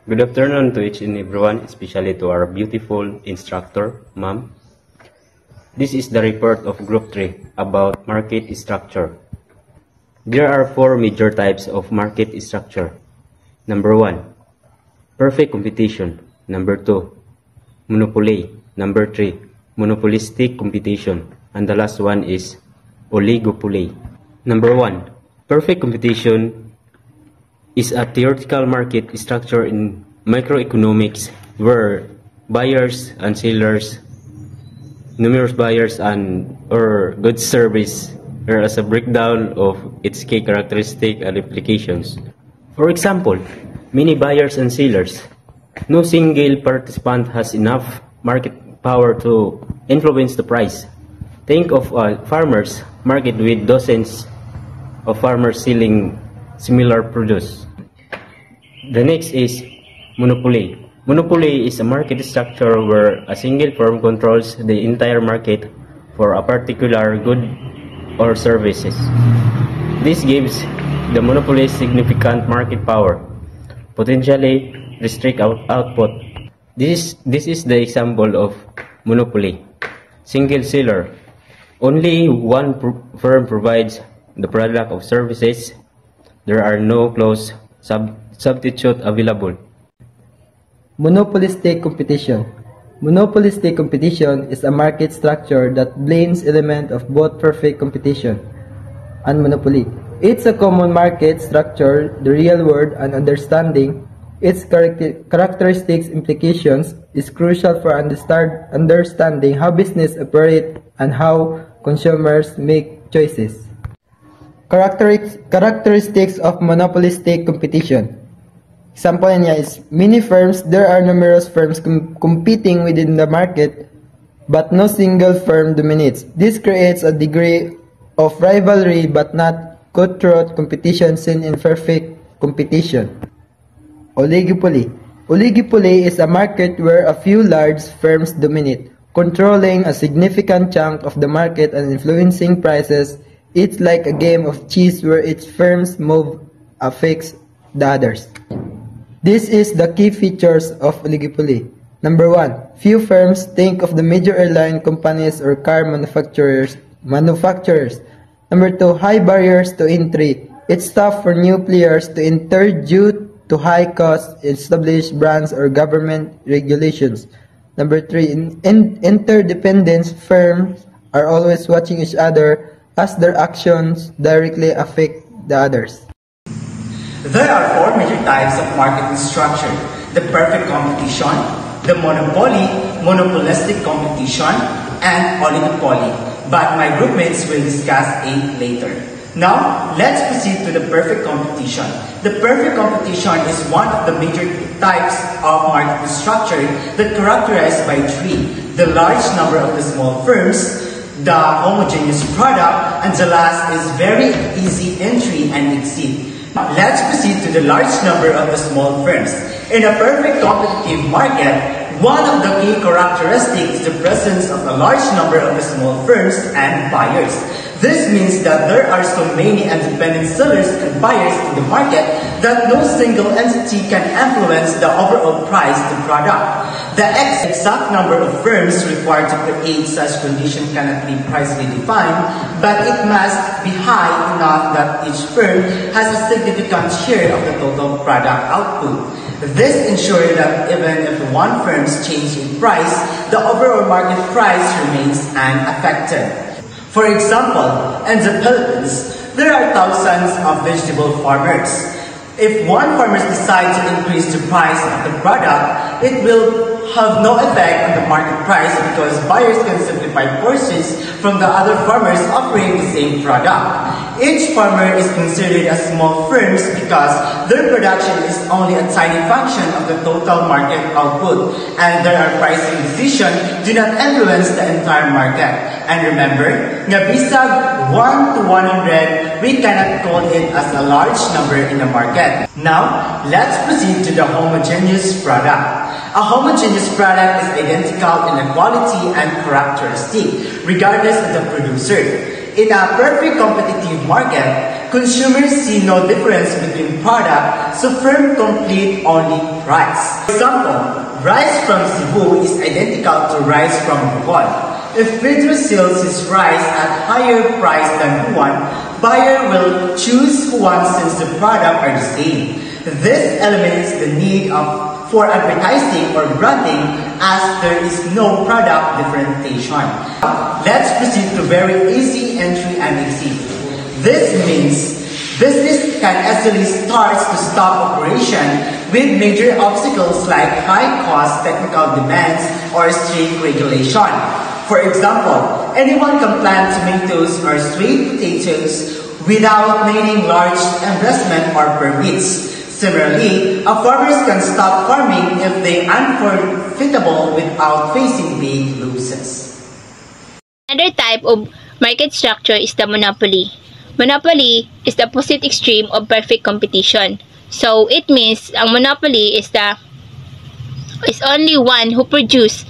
Good afternoon to each and everyone, especially to our beautiful instructor, ma'am. This is the report of Group 3 about market structure. There are four major types of market structure. Number 1, perfect competition. Number 2, monopoly. Number 3, monopolistic competition. And the last one is oligopoly. Number 1, perfect competition is a theoretical market structure in microeconomics where buyers and sellers, numerous buyers and or goods service are as a breakdown of its key characteristic and implications. For example, many buyers and sellers. No single participant has enough market power to influence the price. Think of a farmer's market with dozens of farmers selling similar produce. The next is monopoly. Monopoly is a market structure where a single firm controls the entire market for a particular good or services. This gives the monopolist significant market power, potentially restrict output. This is the example of monopoly. Single seller. Only one firm provides the product or services. There are no close substitute available. Monopolistic competition. Monopolistic competition is a market structure that blends elements of both perfect competition and monopoly. It's a common market structure, the real world and understanding its characteristics implications is crucial for understanding how business operate and how consumers make choices. Characteristics of monopolistic competition. Example niya is, many firms, there are numerous firms competing within the market, but no single firm dominates. This creates a degree of rivalry but not cutthroat competition seen in perfect competition. Oligopoly. Oligopoly is a market where a few large firms dominate, controlling a significant chunk of the market and influencing prices. It's like a game of chess where each firm's move affects the others. This is the key features of oligopoly. Number 1, few firms. Think of the major airline companies or car manufacturers. Number 2, high barriers to entry. It's tough for new players to enter due to high costs, established brands or government regulations. Number 3, interdependence. Firms are always watching each other as their actions directly affect the others. There are four major types of market structure: the perfect competition, the monopoly, monopolistic competition, and oligopoly. But my groupmates will discuss 8 later. Now, let's proceed to the perfect competition. The perfect competition is one of the major types of market structure that characterized by 3: the large number of the small firms, the homogeneous product, and the last is very easy entry and exit. Let's proceed to the large number of the small firms. In a perfect competitive market, one of the key characteristics is the presence of a large number of the small firms and buyers. This means that there are so many independent sellers and buyers in the market that no single entity can influence the overall price of the product. The exact number of firms required to create such condition cannot be precisely defined, but it must be high enough that each firm has a significant share of the total product output. This ensures that even if one firm's change in price, the overall market price remains unaffected. For example, in the Philippines, there are thousands of vegetable farmers. If one farmer decides to increase the price of the product, it will have no effect on the market price because buyers can simply buy purchase from the other farmers offering the same product. Each farmer is considered as small firms because their production is only a tiny fraction of the total market output, and their pricing decisions do not influence the entire market. And remember, nga bisag 1 to 100, we cannot call it as a large number in the market. Now, let's proceed to the homogeneous product. A homogeneous product is identical in the quality and characteristic, regardless of the producer. In a perfect competitive market, consumers see no difference between product, so firm compete only price. For example, rice from Cebu is identical to rice from Bohol. If Pedro sells his rice at higher price than Juan, buyer will choose Juan since the product are the same. This eliminates the need for advertising or branding as there is no product differentiation. Let's proceed to very easy entry and exit. This means business can easily start to stop operation with major obstacles like high cost, technical demands, or strict regulation. For example, anyone can plant tomatoes or sweet potatoes without needing large investment or permits. Similarly, a farmer can stop farming if they are unprofitable without facing big losses. Another type of market structure is the monopoly. Monopoly is the opposite extreme of perfect competition. So it means ang monopoly is only one who produce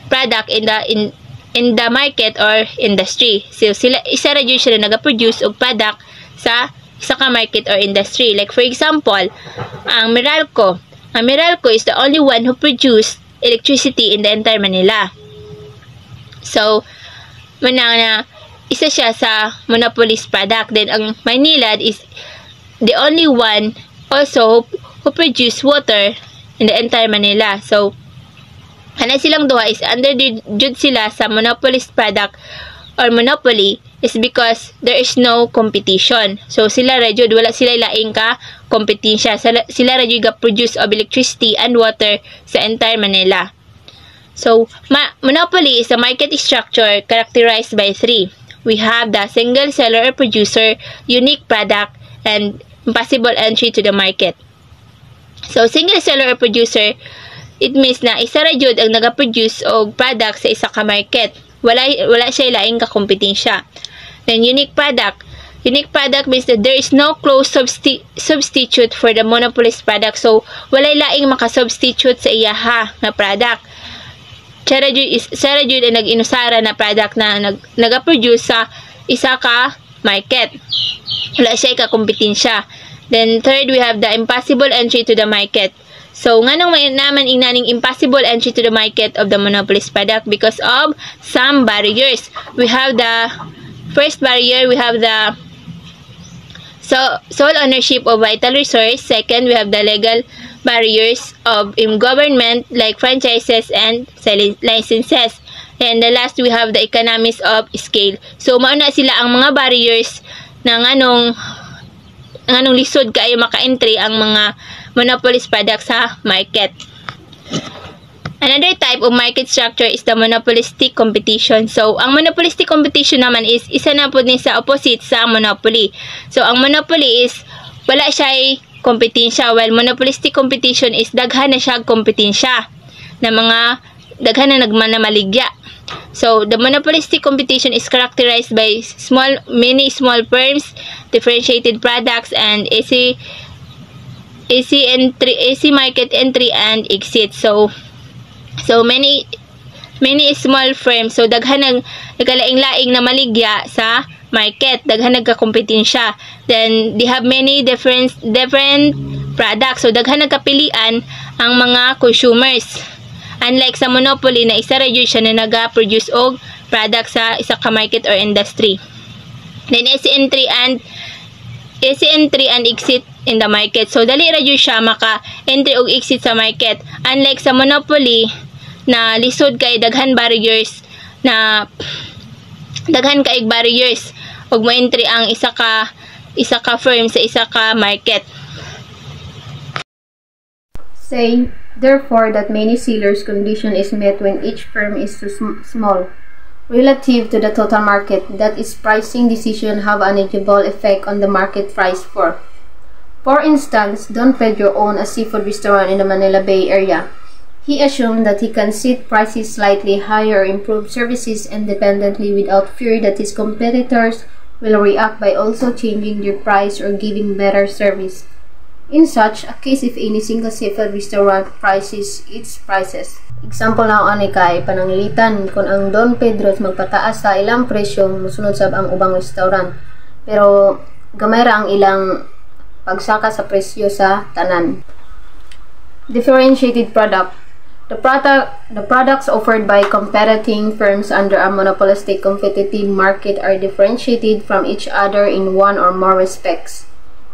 product in the market or industry. So isa ra jud siya na naga-produce og product sa isa ka market or industry. Like for example, ang Meralco. Ang Meralco is the only one who produce electricity in the entire Manila. So, na isa siya sa monopolist product. Then ang Maynilad is the only one also who produce water in the entire Manila. So, silang duha is under jud sila sa monopolist product or monopoly is because there is no competition. So sila ra jud wala sila laing ka kompetensya. Sila ra jud ga-produce of electricity and water sa entire Manila. So monopoly is a market structure characterized by three. We have the single seller or producer, unique product, and impossible entry to the market. So single seller or producer, it means na isa ra jud ang naga-produce og product sa isa ka market. Wala siya laing kakompetensya. Then unique product. Unique product means that there is no close substitute for the monopolist product. So wala laing maka-substitute sa iyaha na product. Sara jud ang nag-inusara na product na naga-produce sa isa ka market. Wala siya kakompetensya. Then third, we have the impossible entry to the market. So, nganong may naman inaning impossible entry to the market of the monopolist product because of some barriers. We have the first barrier, we have the sole ownership of vital resource. Second, we have the legal barriers of government like franchises and licenses. And the last, we have the economies of scale. So, mauna sila ang mga barriers na nganong lisod kaayo maka-entry ang mga monopolist product sa market. Another type of market structure is the monopolistic competition. So, ang monopolistic competition naman is isa na po ni sa opposite sa monopoly. So, ang monopoly is wala siya kompetensya, while monopolistic competition is daghan na siya kompetensya na mga daghan na nagmanamaligya. So, the monopolistic competition is characterized by many small firms, differentiated products, and easy market entry and exit. So many small firms, so daghan nagkalaing-laing na maligya sa market, daghan nagkakompetensya. Then they have many different products, so daghan nagkapilian ang mga consumers. Unlike sa monopoly na isa ra jud siya na naga-produce og product sa isa ka market or industry. Then easy entry and exit in the market. So dali ra jud siya maka-entry og exit sa market. Unlike sa monopoly na lisod kay daghan barriers og mo-entry ang isa ka firm sa isa ka market. Say, therefore, that many sellers' condition is met when each firm is too small. Relative to the total market, that is pricing decision have an negligible effect on the market price for. For instance, Don Pedro owned a seafood restaurant in the Manila Bay Area. He assumed that he can set prices slightly higher or improve services independently without fear that his competitors will react by also changing their price or giving better service. In such a case, if any single seafood restaurant prices its prices. Example na ani kay pananglitan kung ang Don Pedro's magpataas sa ilang presyo musunod sab ang ubang restaurant. Pero gamay ra ang ilang pagsaka sa presyo sa tanan. Differentiated product. The products offered by competing firms under a monopolistic competitive market are differentiated from each other in one or more respects.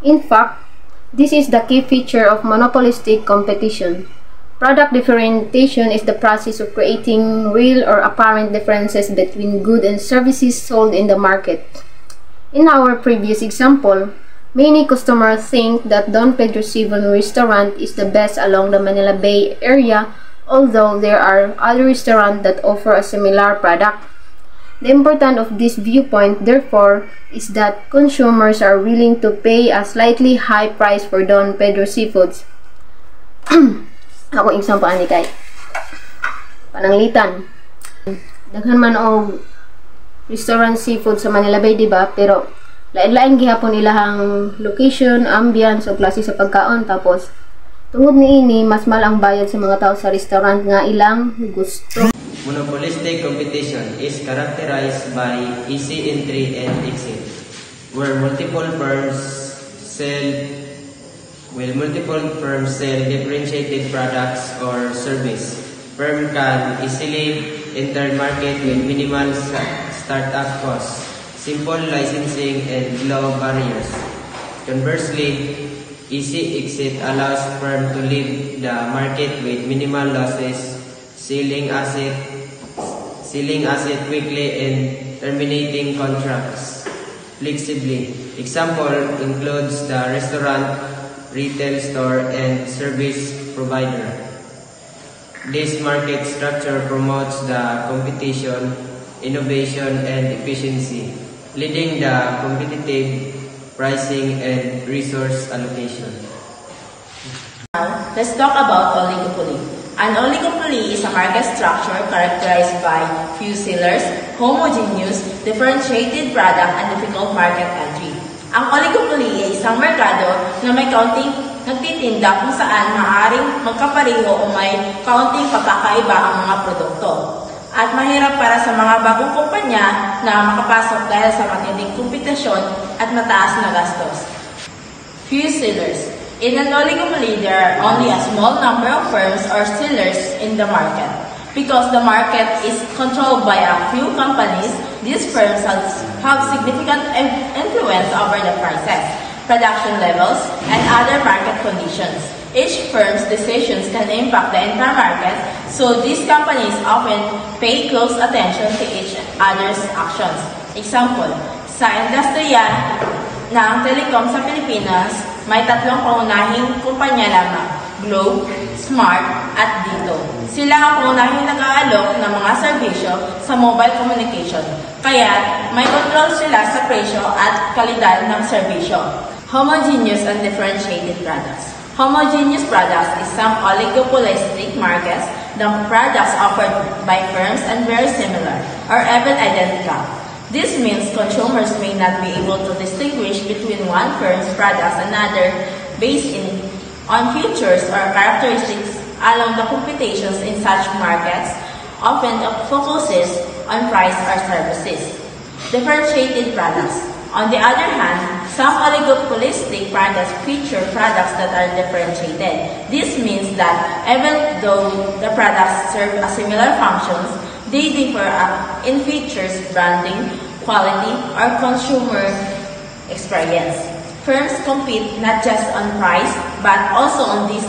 In fact, this is the key feature of monopolistic competition. Product differentiation is the process of creating real or apparent differences between goods and services sold in the market. In our previous example, many customers think that Don Pedro Cebu restaurant is the best along the Manila Bay area, although there are other restaurants that offer a similar product. The importance of this viewpoint, therefore, is that consumers are willing to pay a slightly high price for Don Pedro Seafoods. Ako example ani kay pananglitan. Daghan man og restaurant seafood sa Manila Bay, diba? Pero lain-lain gihapon ilahang location, ambience o klase sa pagkaon. Tapos tungod niini mas mahal ang bayad sa mga tao sa restaurant nga ilang gusto. Monopolistic competition is characterized by easy entry and exit, where multiple firms sell differentiated products or service. Firm can easily enter market with minimal startup costs, simple licensing, and low barriers. Conversely, easy exit allows firm to leave the market with minimal losses, selling asset quickly and terminating contracts flexibly. Example includes the restaurant, retail store, and service provider. This market structure promotes the competition, innovation, and efficiency, leading the competitive pricing and resource allocation. Now, let's talk about oligopoly. An oligopoly is a market structure characterized by few sellers, homogeneous, differentiated product, and difficult market entry. Ang oligopoly ay isang merkado na may kaunting nagtitinda kung saan maaaring magkapareho o may kaunting pagkakaiba ang mga produkto. At mahirap para sa mga bagong kumpanya na makapasok dahil sa matinding kompetisyon at mataas na gastos. Few sellers. In an oligopoly, there are only a small number of firms or sellers in the market. Because the market is controlled by a few companies, these firms have significant influence over the prices, production levels, and other market conditions. Each firm's decisions can impact the entire market, so these companies often pay close attention to each other's actions. Example, sa industriya ng telecom sa Pilipinas, may tatlong pangunahing kumpanya lamang, Globe, Smart, at Dito. Sila ang pangunahing nag-aalok ng mga serbisyo sa mobile communication, kaya may control sila sa presyo at kalidad ng serbisyo. Homogeneous and differentiated products. Homogeneous products is some oligopolistic markets. The products offered by firms and very similar, or even identical. This means consumers may not be able to distinguish between one firm's products and another based on features or characteristics along the competitions in such markets, often focuses on price or services. Differentiated products. On the other hand, some oligopolistic products feature products that are differentiated. This means that even though the products serve a similar functions, they differ in features, branding, quality, or consumer experience. Firms compete not just on price, but also on these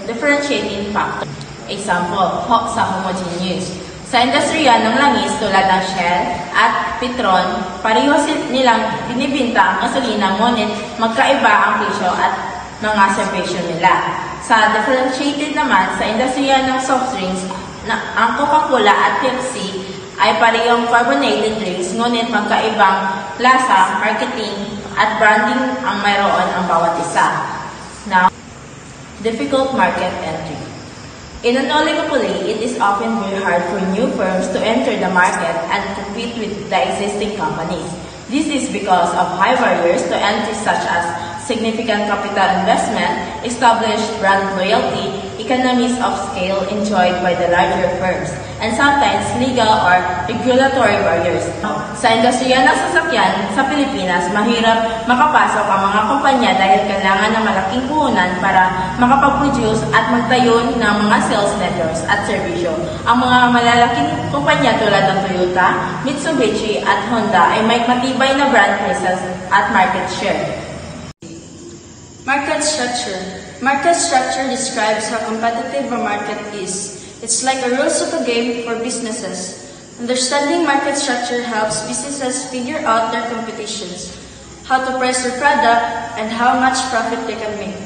differentiating factors. Example, sa homogeneous. Sa industriya ng langis tulad ng Shell at Petron, pareho nilang binibinta ang gasolina, ngunit magkaiba ang presyo at mga serbisyo nila. Sa differentiated naman, sa industriya ng soft drinks, ang Coca-Cola at Pepsi ay parehong carbonated drinks, ngunit magkaibang lasa, marketing, at branding ang mayroon ang bawat isa. Now, difficult market entry. In an oligopoly, it is often very hard for new firms to enter the market and compete with the existing companies. This is because of high barriers to entry such as significant capital investment, established brand loyalty, economies of scale enjoyed by the larger firms, and sometimes legal or regulatory barriers. Sa industriya ng sasakyan sa Pilipinas, mahirap makapasok ang mga kumpanya dahil kailangan ng malaking puhunan para makapag-produce at magtayo ng mga sales networks at serbisyo. Ang mga malalaking kumpanya tulad ng Toyota, Mitsubishi at Honda ay may matibay na brand presence at market share. Market structure. Market structure describes how competitive a market is. It's like the rules of a game for businesses. Understanding market structure helps businesses figure out their competitions, how to price their product, and how much profit they can make.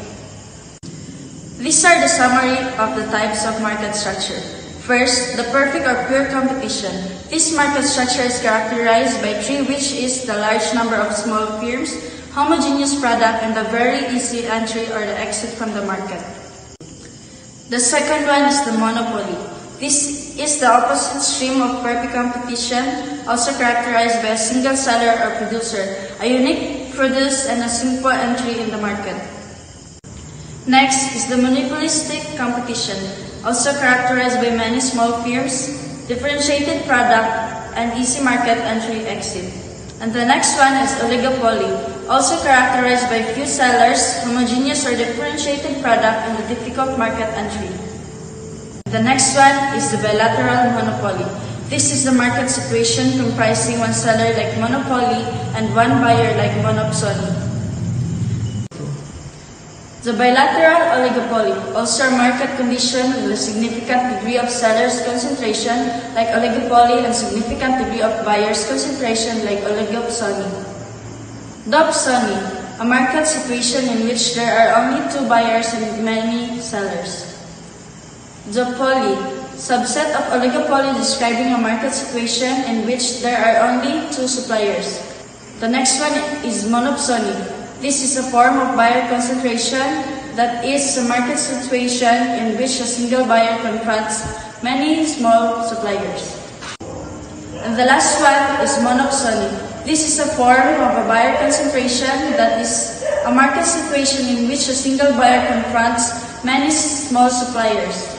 These are the summary of the types of market structure. First, the perfect or pure competition. This market structure is characterized by three, which is the large number of small firms, homogeneous product, and the very easy entry or the exit from the market. The second one is the monopoly. This is the opposite stream of perfect competition, also characterized by a single seller or producer, a unique produce, and a simple entry in the market. Next is the monopolistic competition, also characterized by many small firms, differentiated product, and easy market entry-exit. And the next one is oligopoly, also characterized by few sellers, homogeneous or differentiated product, and the difficult market entry. The next one is the bilateral monopoly. This is the market situation comprising one seller like monopoly and one buyer like monopsony. The bilateral oligopoly, also a market condition with a significant degree of sellers concentration like oligopoly and significant degree of buyers concentration like oligopsony. Dopsony, a market situation in which there are only two buyers and many sellers. Duopoly, subset of oligopoly describing a market situation in which there are only two suppliers. The next one is monopsony. This is a form of buyer concentration that is a market situation in which a single buyer confronts many small suppliers. And the last one is monopsony. This is a form of a buyer concentration that is a market situation in which a single buyer confronts many small suppliers.